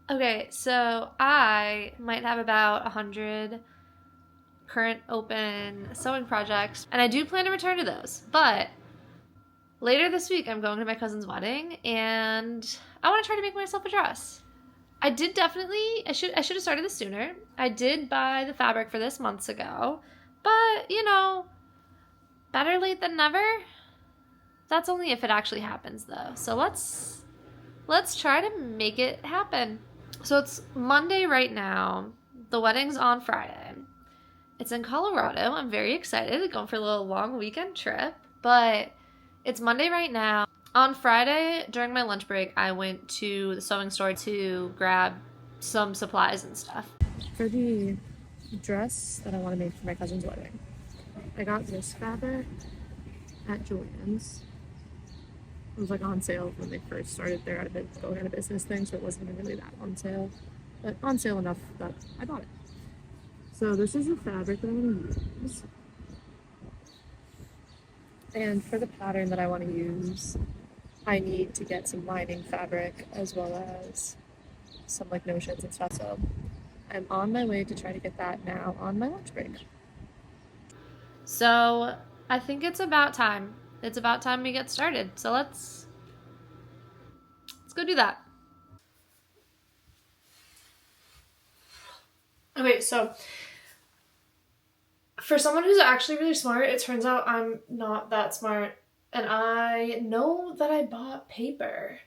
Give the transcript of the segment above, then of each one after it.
Okay, so I might have about 100 current open sewing projects, and I do plan to return to those. But later this week, I'm going to my cousin's wedding, and I want to try to make myself a dress. I did definitely. I should have started this sooner. I did buy the fabric for this months ago, but better late than never. That's only if it actually happens, though. So let's try to make it happen. So it's Monday right now. The wedding's on Friday. It's in Colorado. I'm very excited. Going for a little long weekend trip. But it's Monday right now. On Friday, during my lunch break, I went to the sewing store to grab some supplies and stuff. For the dress that I want to make for my cousin's wedding, I got this fabric at Joann's. It was like on sale when they first started their going out of business thing, so it wasn't even really that on sale. But on sale enough that I bought it. So this is the fabric that I want to use. And for the pattern that I want to use, I need to get some lining fabric as well as some like notions and stuff. So I'm on my way to try to get that now on my lunch break. So I think it's about time. It's about time we get started. So let's go do that. Okay, so for someone who's actually really smart, it turns out I'm not that smart. And I know that I bought paper.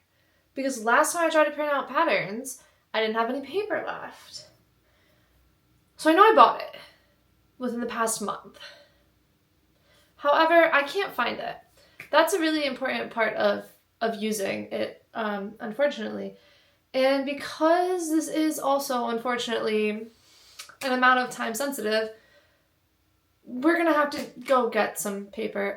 Because last time I tried to print out patterns, I didn't have any paper left. So I know I bought it within the past month. However, I can't find it. That's a really important part of using it, unfortunately. And because this is also, unfortunately, an amount of time sensitive, we're gonna have to go get some paper.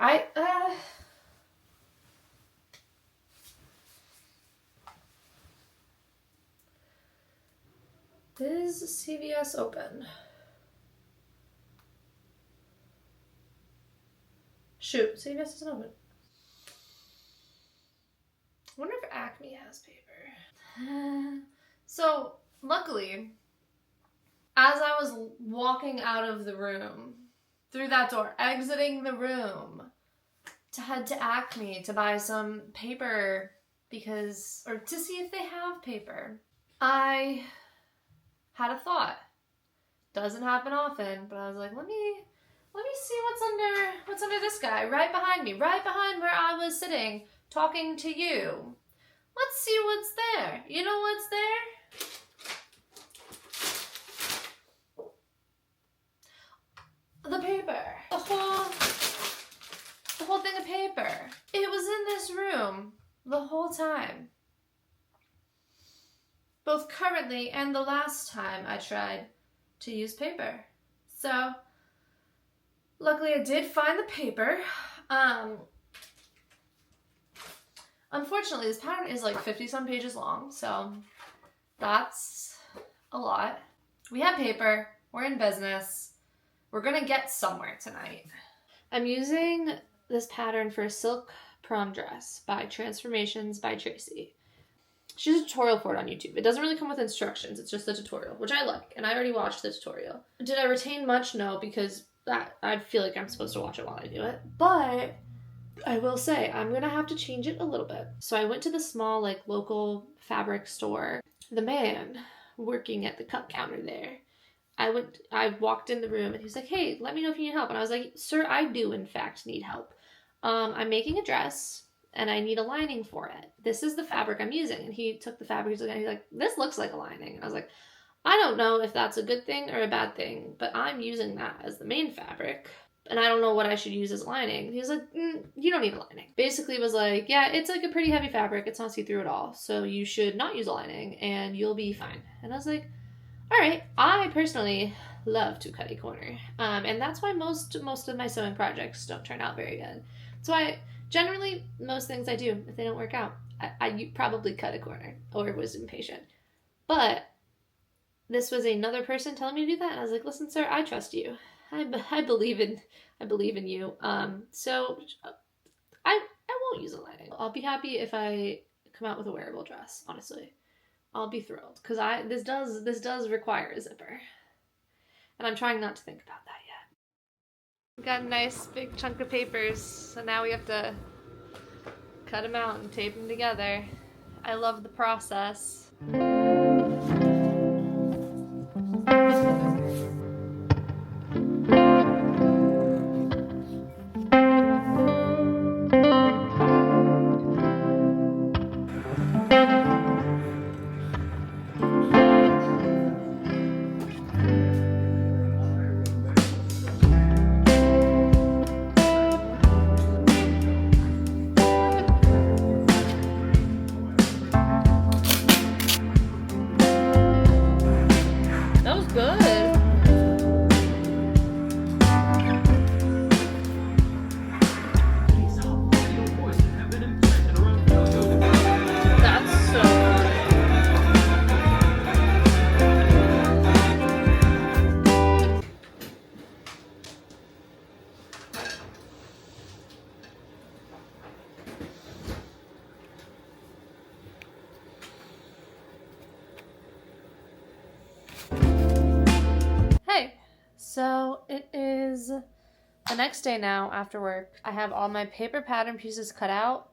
Is CVS open? Shoot, CVS isn't open. I wonder if Acme has paper. So, luckily, as I was walking out of the room, through that door, exiting the room, to head to Acme to buy some paper or to see if they have paper, I had a thought. Doesn't happen often, but I was like, let me see what's under this guy right behind me, right behind where I was sitting talking to you. Let's see what's there. You know what's there? The paper. The whole thing of paper. It was in this room the whole time. Both currently and the last time I tried to use paper. So, luckily I did find the paper. Unfortunately, this pattern is like 50-some pages long, so that's a lot. We have paper. We're in business. We're gonna get somewhere tonight. I'm using this pattern for a silk prom dress by Transformations by Tracy. She has a tutorial for it on YouTube. It doesn't really come with instructions. It's just a tutorial, which I like, and I already watched the tutorial. Did I retain much? No, because I feel like I'm supposed to watch it while I do it. But I will say I'm going to have to change it a little bit. So I went to the small, like, local fabric store. The man working at the cut counter there, I walked in the room, and he was like, hey, let me know if you need help. And I was like, sir, I do, in fact, need help. I'm making a dress, and I need a lining for it. This is the fabric I'm using. And he took the fabric, he's like, this looks like a lining. And I was like, I don't know if that's a good thing or a bad thing, but I'm using that as the main fabric, and I don't know what I should use as lining. He was like, you don't need a lining. Basically was like, yeah, it's like a pretty heavy fabric. It's not see-through at all. So you should not use a lining, and you'll be fine. And I was like, all right. I personally love to cut a corner. And that's why most of my sewing projects don't turn out very good. So generally, most things I do, if they don't work out, I probably cut a corner or was impatient. But this was another person telling me to do that, and I was like, listen, sir, I trust you. I believe in you. So I won't use a lining. I'll be happy if I come out with a wearable dress, honestly. I'll be thrilled because this does require a zipper, and I'm trying not to think about that yet. We got a nice big chunk of papers, so now we have to cut them out and tape them together. I love the process. That was good. That's so Hey, so it is the next day now after work. I have all my paper pattern pieces cut out.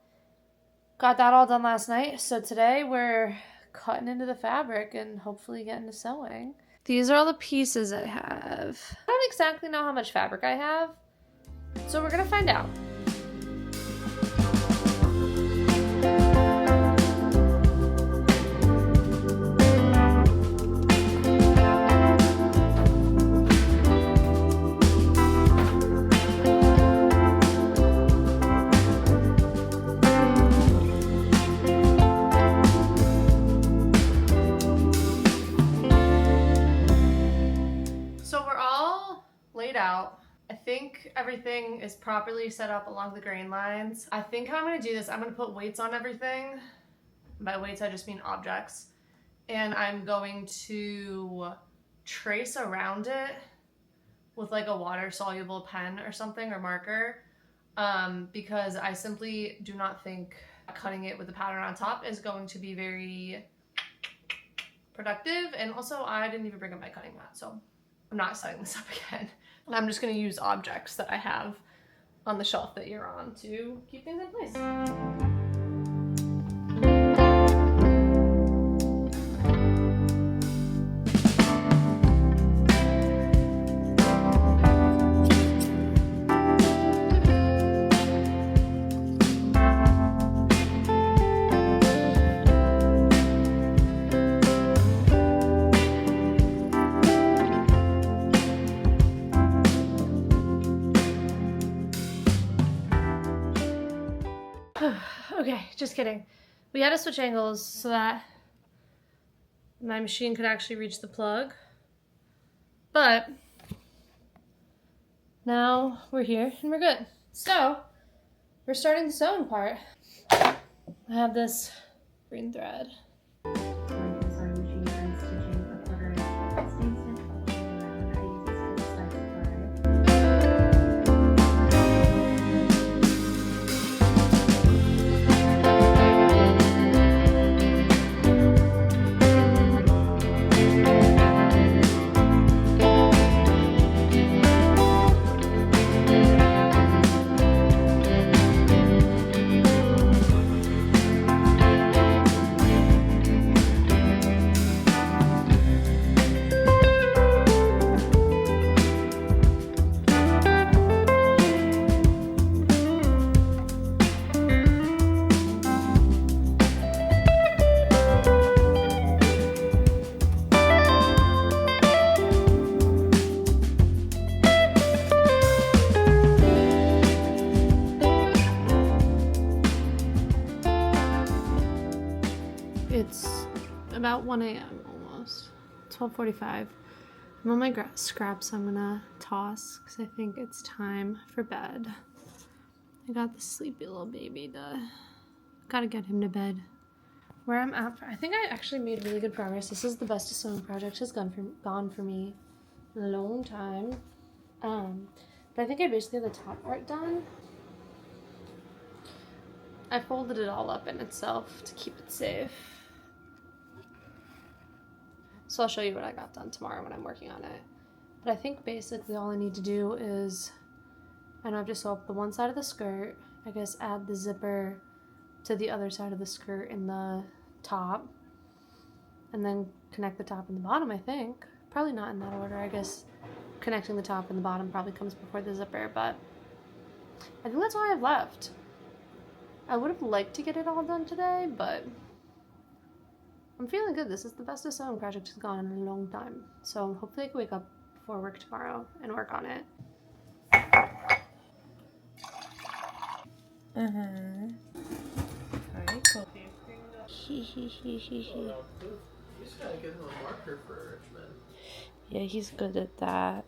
Got that all done last night. So today we're cutting into the fabric and hopefully getting to sewing. These are all the pieces I have. I don't exactly know how much fabric I have, so we're gonna find out. Out. I think everything is properly set up along the grain lines. I think how I'm going to do this, I'm going to put weights on everything. By weights, I just mean objects. And I'm going to trace around it with like a water-soluble pen or something, or marker, because I simply do not think cutting it with the pattern on top is going to be very productive. And also, I didn't even bring up my cutting mat, so I'm not setting this up again. I'm just going to use objects that I have on the shelf that you're on to keep things in place. Okay, just kidding. We had to switch angles so that my machine could actually reach the plug. But now we're here and we're good. So we're starting the sewing part. I have this green thread. It's about 1 a.m. almost, 12:45. I'm on my scraps I'm gonna toss because I think it's time for bed. I got the sleepy little baby gotta get him to bed. Where I'm at, I think I actually made really good progress. This is the best sewing project has gone for me in a long time. But I think I basically have the top part done. I folded it all up in itself to keep it safe. So I'll show you what I got done tomorrow when I'm working on it. But I think basically all I need to do is, I know I've just sew up the one side of the skirt, I guess add the zipper to the other side of the skirt in the top, and then connect the top and the bottom, I think. Probably not in that order, I guess connecting the top and the bottom probably comes before the zipper, but I think that's all I have left. I would have liked to get it all done today, but I'm feeling good. This is the best a sewing project has gone in a long time. So hopefully I can wake up before work tomorrow and work on it. Alright, cool. He. You just gotta give him a marker for Richmond. Yeah, he's good at that.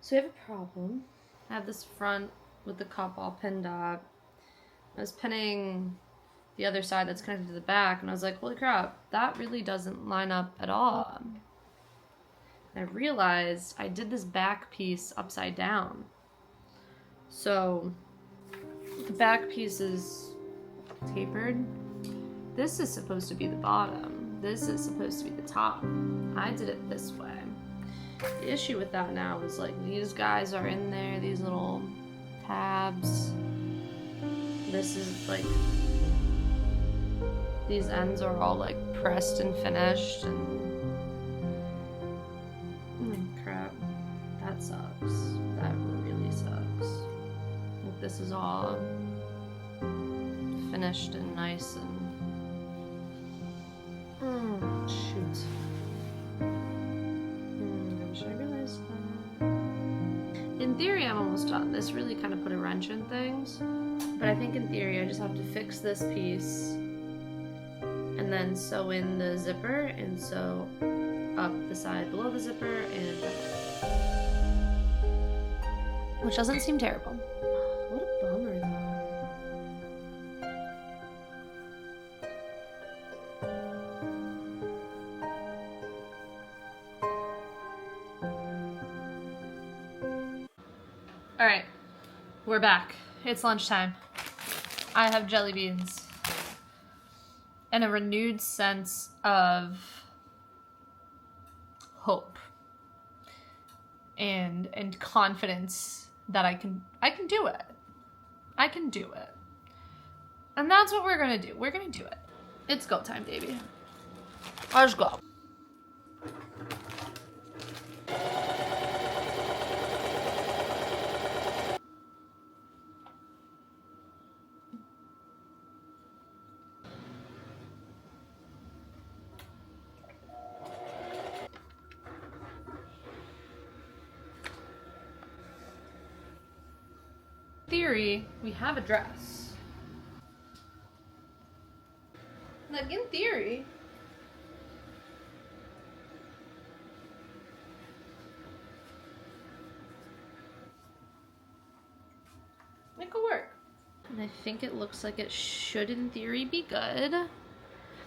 So we have a problem. I have this front with the cup all pinned up. I was pinning the other side that's connected to the back, and I was like, holy crap, that really doesn't line up at all. And I realized I did this back piece upside down. So the back piece is tapered. This is supposed to be the bottom. This is supposed to be the top. I did it this way. The issue with that now is like these guys are in there, these little tabs. This is like, these ends are all like pressed and finished, and crap, that sucks. That really sucks. Like this is all finished and nice and shoot. I realized that. In theory, I'm almost done. This really kind of put a wrench in things, but I think in theory I just have to fix this piece and then sew in the zipper and sew up the side below the zipper, and which doesn't seem terrible. What a bummer though. All right, we're back. It's lunchtime. I have jelly beans and a renewed sense of hope and confidence that I can do it. I can do it. And that's what we're gonna do. We're gonna do it. It's go time, baby. Let's go. Theory, we have a dress. Like in theory, it could work. And I think it looks like it should in theory be good.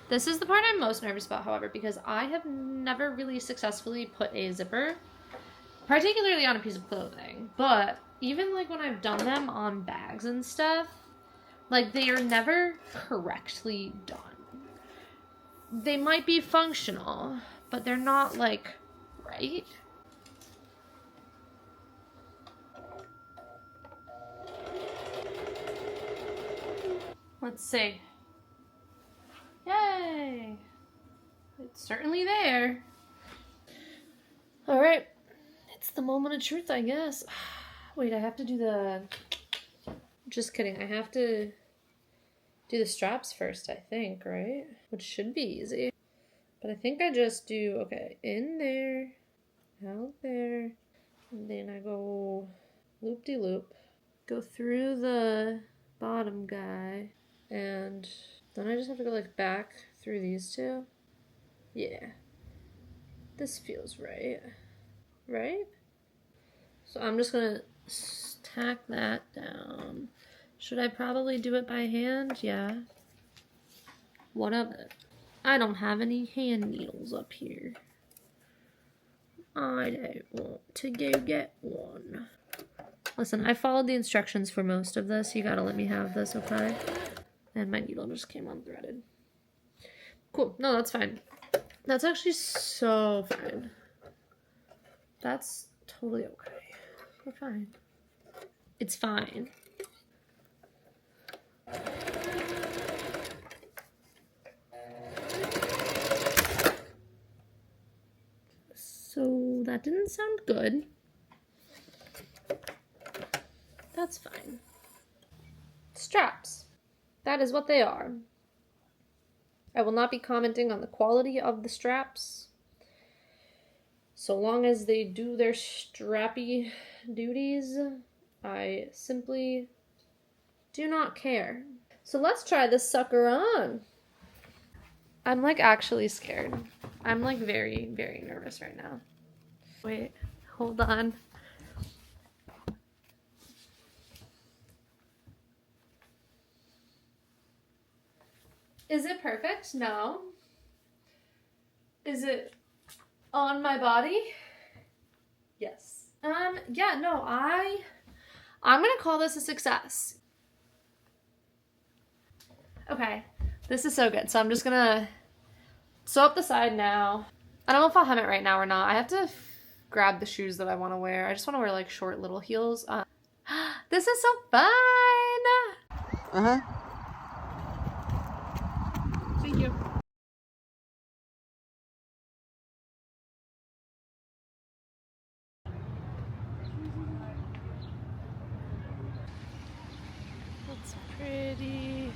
This is the part I'm most nervous about, however, because I have never really successfully put a zipper, particularly on a piece of clothing, but even like when I've done them on bags and stuff, like they are never correctly done. They might be functional, but they're not like right. Let's see. Yay! It's certainly there. All right, it's the moment of truth, I guess. Wait, I have to do the... Just kidding. I have to do the straps first, I think, right? Which should be easy. But I think I just do, okay, in there, out there. And then I go loop-de-loop. Go through the bottom guy. And then I just have to go like back through these two. Yeah. This feels right. Right? So I'm just gonna tack that down. Should I probably do it by hand? Yeah. What of it? I don't have any hand needles up here. I don't want to go get one. Listen, I followed the instructions for most of this. You gotta let me have this, okay? And my needle just came unthreaded. Cool. No, that's fine. That's actually so fine. That's totally okay. We're fine. It's fine. So that didn't sound good. That's fine. Straps. That is what they are. I will not be commenting on the quality of the straps. So long as they do their strappy duties, I simply do not care. So let's try this sucker on. I'm like actually scared. I'm like very, very nervous right now. Wait, hold on. Is it perfect? No. Is it on my body? Yes. Yeah, no, I'm gonna call this a success. Okay, this is so good. So I'm just gonna sew up the side now. I don't know if I'll hem it right now or not. I have to grab the shoes that I want to wear. I just want to wear like short little heels. This is so fun. Uh-huh. Thank you. That's pretty.